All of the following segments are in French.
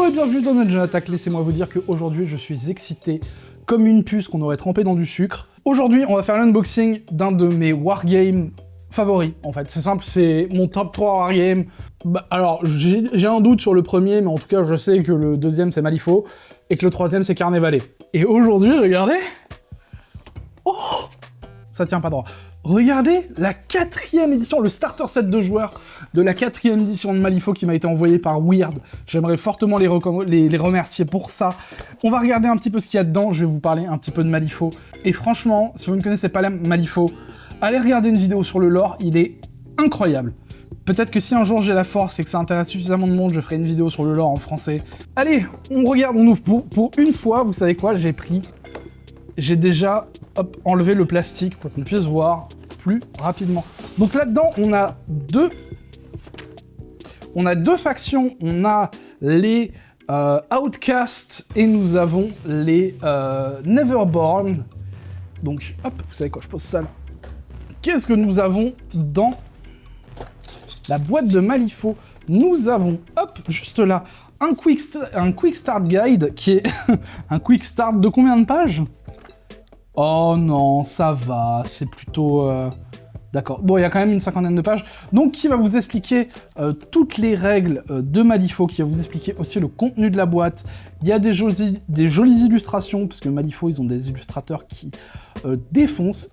Bonjour et bienvenue dans Dungeon Attack. Laissez-moi vous dire qu'aujourd'hui je suis excité comme une puce qu'on aurait trempée dans du sucre. Aujourd'hui on va faire l'unboxing d'un de mes wargames favoris en fait. C'est simple, c'est mon top 3 wargame. Alors j'ai un doute sur le premier, mais en tout cas je sais que le deuxième c'est Malifaux et que le troisième c'est Carnevale. Et aujourd'hui, regardez. Oh, ça tient pas droit. Regardez la 4e édition, le starter set de joueurs de la 4e édition de Malifaux qui m'a été envoyé par Weird. J'aimerais fortement les remercier pour ça. On va regarder un petit peu ce qu'il y a dedans, je vais vous parler un petit peu de Malifaux. Et franchement, si vous ne connaissez pas Malifaux, allez regarder une vidéo sur le lore, il est incroyable. Peut-être que si un jour j'ai la force et que ça intéresse suffisamment de monde, je ferai une vidéo sur le lore en français. Allez, on regarde, on ouvre. Pour une fois, vous savez quoi, j'ai déjà enlevé le plastique pour qu'on puisse voir plus rapidement. Donc là-dedans, on a deux factions. On a les Outcasts et nous avons les Neverborn. Donc, hop, vous savez quoi, je pose ça là. Qu'est-ce que nous avons dans la boîte de Malifaux? Nous avons, hop, juste là, un quick start guide qui est un quick start de combien de pages? Oh non, ça va, c'est plutôt... D'accord. Bon, il y a quand même une 50aine de pages. Donc, qui va vous expliquer toutes les règles de Malifaux, qui va vous expliquer aussi le contenu de la boîte. Il y a des jolies illustrations, parce que Malifaux, ils ont des illustrateurs qui défoncent.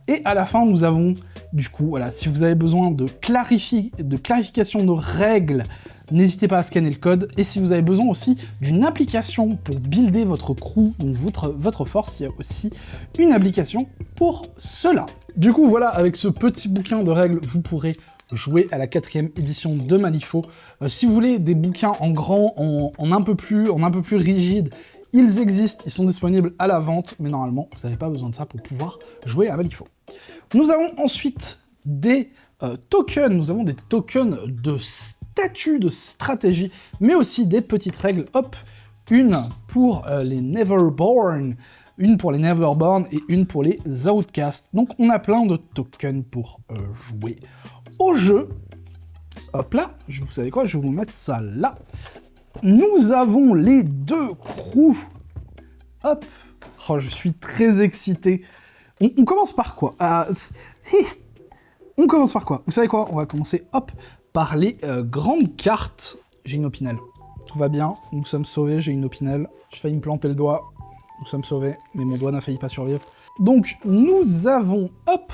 Et à la fin, nous avons, du coup, voilà, si vous avez besoin de clarification de règles, n'hésitez pas à scanner le code. Et si vous avez besoin aussi d'une application pour builder votre crew, donc votre force, il y a aussi une application pour cela. Du coup, voilà, avec ce petit bouquin de règles, vous pourrez jouer à la 4e édition de Malifaux. Si vous voulez des bouquins en grand, en un peu plus rigide, ils existent, ils sont disponibles à la vente, mais normalement, vous n'avez pas besoin de ça pour pouvoir jouer à Malifaux. Nous avons ensuite des tokens, nous avons des tokens de statuts de stratégie, mais aussi des petites règles. Hop, une pour les Neverborn, une pour les Neverborn et une pour les Outcasts. Donc on a plein de tokens pour jouer au jeu. Hop là, vous savez quoi, je vais vous mettre ça là. Nous avons les deux crews. Hop. Oh, je suis très excité. On commence par quoi? On commence par quoi? Vous savez quoi? On va commencer, hop, par les grandes cartes. J'ai une opinel. Tout va bien, nous sommes sauvés, j'ai une opinel. J'ai failli me planter le doigt. Nous sommes sauvés, mais mon doigt n'a failli pas survivre. Donc, nous avons, hop,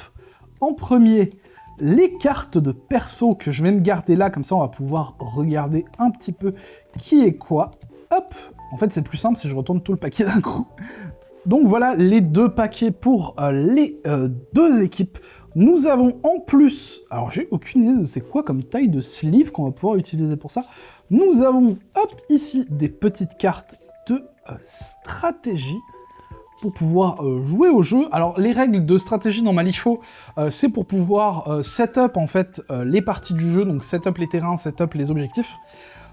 en premier, les cartes de perso que je vais me garder là, comme ça on va pouvoir regarder un petit peu qui est quoi. Hop, en fait c'est plus simple si je retourne tout le paquet d'un coup. Donc voilà les deux paquets pour les deux équipes. Nous avons en plus, alors j'ai aucune idée de c'est quoi comme taille de sleeve qu'on va pouvoir utiliser pour ça. Nous avons, hop, ici des petites cartes de stratégie pour pouvoir jouer au jeu. Alors les règles de stratégie dans Malifaux, c'est pour pouvoir setup en fait les parties du jeu, donc setup les terrains, setup les objectifs.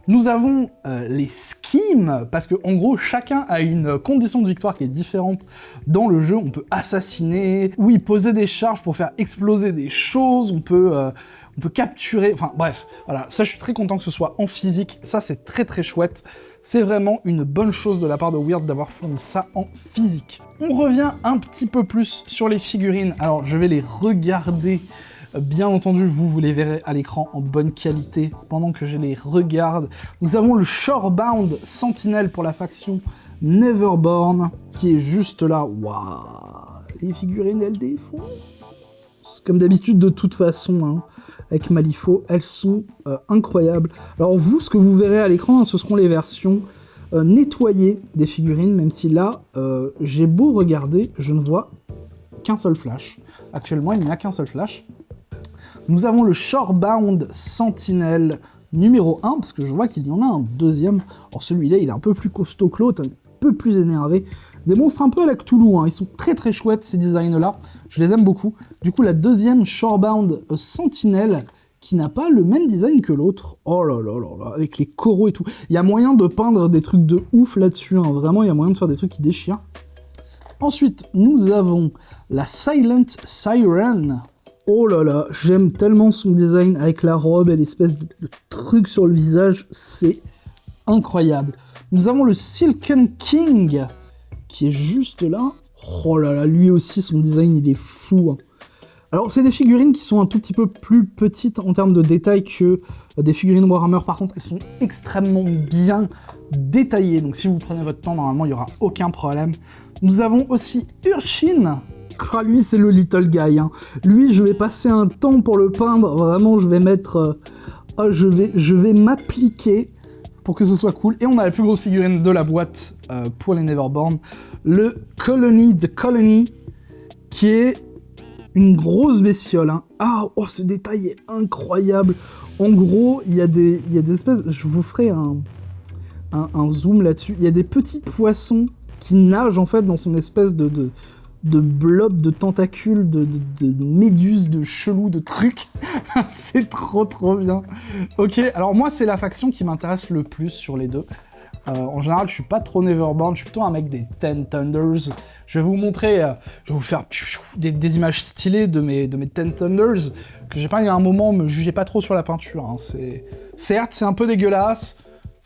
Nous avons les schemes, parce que en gros chacun a une condition de victoire qui est différente dans le jeu. On peut assassiner, oui, poser des charges pour faire exploser des choses, on peut capturer, enfin bref, voilà, ça je suis très content que ce soit en physique, ça c'est très très chouette. C'est vraiment une bonne chose de la part de Weird d'avoir fourni ça en physique. On revient un petit peu plus sur les figurines. Alors, je vais les regarder. Bien entendu, vous les verrez à l'écran en bonne qualité pendant que je les regarde. Nous avons le Shorebound Sentinel pour la faction Neverborn, qui est juste là. Waouh, les figurines, elles défoncent. Comme d'habitude, de toute façon, hein. Avec Malifaux, elles sont incroyables. Alors vous, ce que vous verrez à l'écran, hein, ce seront les versions nettoyées des figurines, même si là, j'ai beau regarder, je ne vois qu'un seul flash. Actuellement, il n'y a qu'un seul flash. Nous avons le Shorebound Sentinel numéro 1, parce que je vois qu'il y en a un deuxième. Alors celui-là, il est un peu plus costaud que l'autre, un peu plus énervé. Des monstres un peu à la Cthulhu, hein. Ils sont très très chouettes ces designs-là, je les aime beaucoup. Du coup, la deuxième Shorebound Sentinel, qui n'a pas le même design que l'autre. Oh là là là là, avec les coraux et tout. Il y a moyen de peindre des trucs de ouf là-dessus, hein. Vraiment, il y a moyen de faire des trucs qui déchirent. Ensuite, nous avons la Silent Siren. Oh là là, j'aime tellement son design avec la robe et l'espèce de truc sur le visage, c'est incroyable. Nous avons le Silken King, qui est juste là. Oh là là, lui aussi, son design, il est fou. Hein. Alors, c'est des figurines qui sont un tout petit peu plus petites en termes de détails que des figurines Warhammer. Par contre, elles sont extrêmement bien détaillées. Donc, si vous prenez votre temps, normalement, il n'y aura aucun problème. Nous avons aussi Urshin. Ah, lui, c'est le little guy. Hein. Lui, je vais passer un temps pour le peindre. Vraiment, je vais mettre... je vais m'appliquer pour que ce soit cool. Et on a la plus grosse figurine de la boîte pour les Neverborn. Le Colony de Colony, qui est... une grosse bestiole, hein. Ah, oh, ce détail est incroyable. En gros, il y a des espèces... Je vous ferai un zoom là-dessus. Il y a des petits poissons qui nagent, en fait, dans son espèce de blob, de tentacules, de méduses, de chelous, de trucs. C'est trop bien. Ok, alors moi, c'est la faction qui m'intéresse le plus sur les deux. En général, je suis pas trop Neverborn, je suis plutôt un mec des Ten Thunders. Je vais vous montrer, je vais vous faire des images stylées de mes Ten Thunders, que j'ai peint il y a un moment, me jugez pas trop sur la peinture. Hein. Certes, c'est un peu dégueulasse,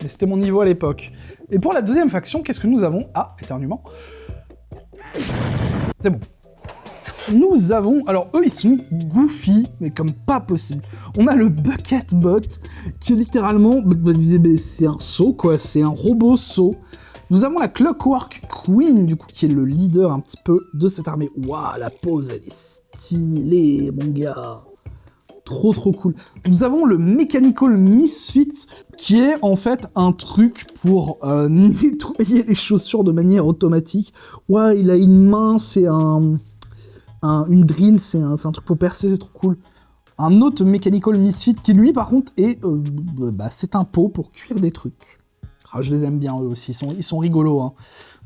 mais c'était mon niveau à l'époque. Et pour la deuxième faction, qu'est-ce que nous avons? Ah, éternuement. C'est bon. Nous avons... Alors, eux, ils sont goofy, mais comme pas possible. On a le Bucket Bot, qui est littéralement... c'est un seau, quoi. C'est un robot seau. Nous avons la Clockwork Queen, du coup, qui est le leader un petit peu de cette armée. Waouh, la pose, elle est stylée, mon gars. Trop cool. Nous avons le Mechanical Misfit, qui est en fait un truc pour nettoyer les chaussures de manière automatique. Ouais, il a une main, c'est une drill, c'est un truc pour percer, c'est trop cool. Un autre Mechanical Misfit qui, lui, par contre, est... c'est un pot pour cuire des trucs. Ah, je les aime bien, eux aussi, ils sont rigolos. Hein.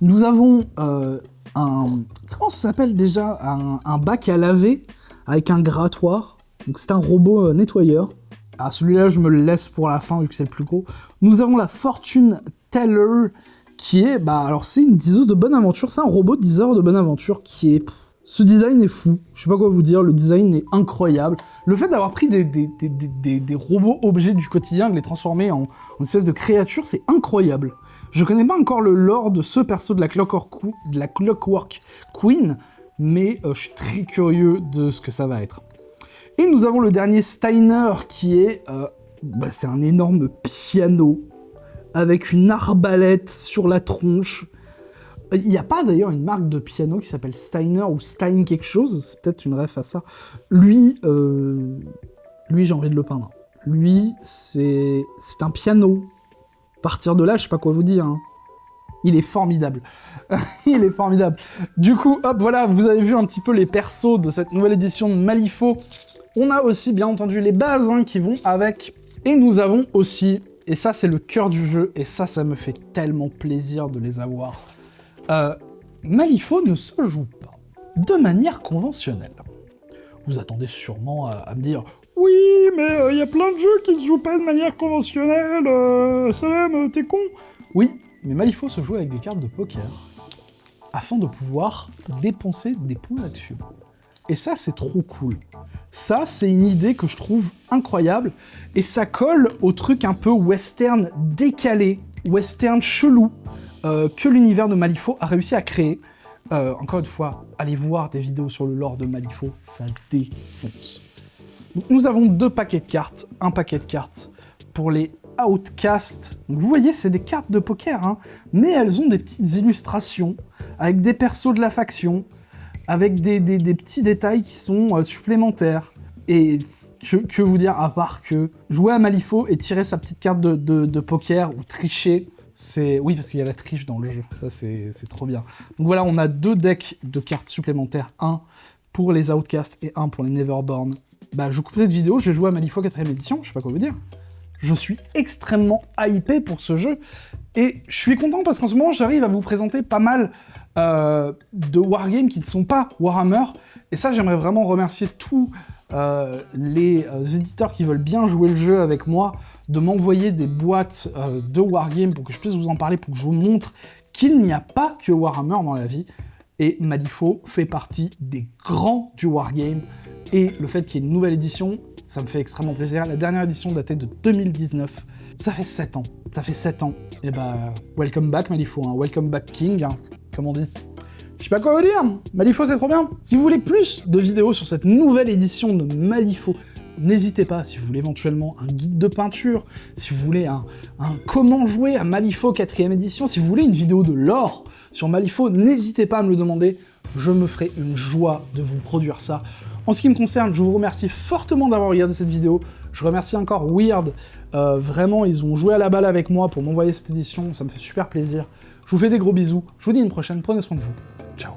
Nous avons comment ça s'appelle déjà? Un bac à laver avec un grattoir. Donc c'est un robot nettoyeur. Ah, celui-là, je me le laisse pour la fin, vu que c'est le plus gros. Nous avons la Fortune Teller, qui est... alors c'est une diseuse de bonne aventure. C'est un robot diseur de bonne aventure qui est... Ce design est fou, je sais pas quoi vous dire, le design est incroyable. Le fait d'avoir pris des robots objets du quotidien, de les transformer en espèce de créatures, c'est incroyable. Je connais pas encore le lore de ce perso de la Clockwork Queen, mais je suis très curieux de ce que ça va être. Et nous avons le dernier Steiner, qui est... c'est un énorme piano, avec une arbalète sur la tronche. Il n'y a pas d'ailleurs une marque de piano qui s'appelle Steiner ou Stein quelque chose, c'est peut-être une ref à ça. Lui, j'ai envie de le peindre. Lui, c'est un piano. À partir de là, je sais pas quoi vous dire. Hein. Il est formidable. Il est formidable. Du coup, hop, voilà, vous avez vu un petit peu les persos de cette nouvelle édition de Malifaux. On a aussi, bien entendu, les bases qui vont avec. Et nous avons aussi, et ça c'est le cœur du jeu, et ça me fait tellement plaisir de les avoir. Malifaux ne se joue pas de manière conventionnelle. Vous attendez sûrement à me dire « Oui, mais il y a plein de jeux qui ne se jouent pas de manière conventionnelle, Sam, t'es con !» Oui, mais Malifaux se joue avec des cartes de poker afin de pouvoir dépenser des points là-dessus. Et ça, c'est trop cool. Ça, c'est une idée que je trouve incroyable, et ça colle au truc un peu western décalé, western chelou, que l'univers de Malifaux a réussi à créer. Encore une fois, allez voir des vidéos sur le lore de Malifaux, ça défonce. Donc, nous avons deux paquets de cartes, un paquet de cartes pour les Outcasts. Donc, vous voyez, c'est des cartes de poker, hein, mais elles ont des petites illustrations, avec des persos de la faction, avec des petits détails qui sont supplémentaires. Et que vous dire, à part que jouer à Malifaux et tirer sa petite carte de poker ou tricher, oui, parce qu'il y a la triche dans le jeu, ça c'est trop bien. Donc voilà, on a deux decks de cartes supplémentaires, un pour les Outcasts et un pour les Neverborn. Je coupe cette vidéo, je vais jouer à Malifaux 4ème édition, je sais pas quoi vous dire. Je suis extrêmement hypé pour ce jeu, et je suis content parce qu'en ce moment, j'arrive à vous présenter pas mal de wargames qui ne sont pas Warhammer, et ça, j'aimerais vraiment remercier tous les éditeurs qui veulent bien jouer le jeu avec moi, de m'envoyer des boîtes de wargames pour que je puisse vous en parler, pour que je vous montre qu'il n'y a pas que Warhammer dans la vie, et Malifaux fait partie des grands du wargame, et le fait qu'il y ait une nouvelle édition, ça me fait extrêmement plaisir. La dernière édition datait de 2019, Ça fait 7 ans. Ça fait 7 ans. Et bah, welcome back Malifaux, hein. Welcome back King, hein, comme on dit. Je sais pas quoi vous dire, Malifaux c'est trop bien. Si vous voulez plus de vidéos sur cette nouvelle édition de Malifaux, n'hésitez pas, si vous voulez éventuellement un guide de peinture, si vous voulez un comment jouer à Malifaux 4ème édition, si vous voulez une vidéo de lore sur Malifaux, n'hésitez pas à me le demander, je me ferai une joie de vous produire ça. En ce qui me concerne, je vous remercie fortement d'avoir regardé cette vidéo, je remercie encore Weird, vraiment ils ont joué à la balle avec moi pour m'envoyer cette édition, ça me fait super plaisir. Je vous fais des gros bisous, je vous dis à une prochaine, prenez soin de vous, ciao.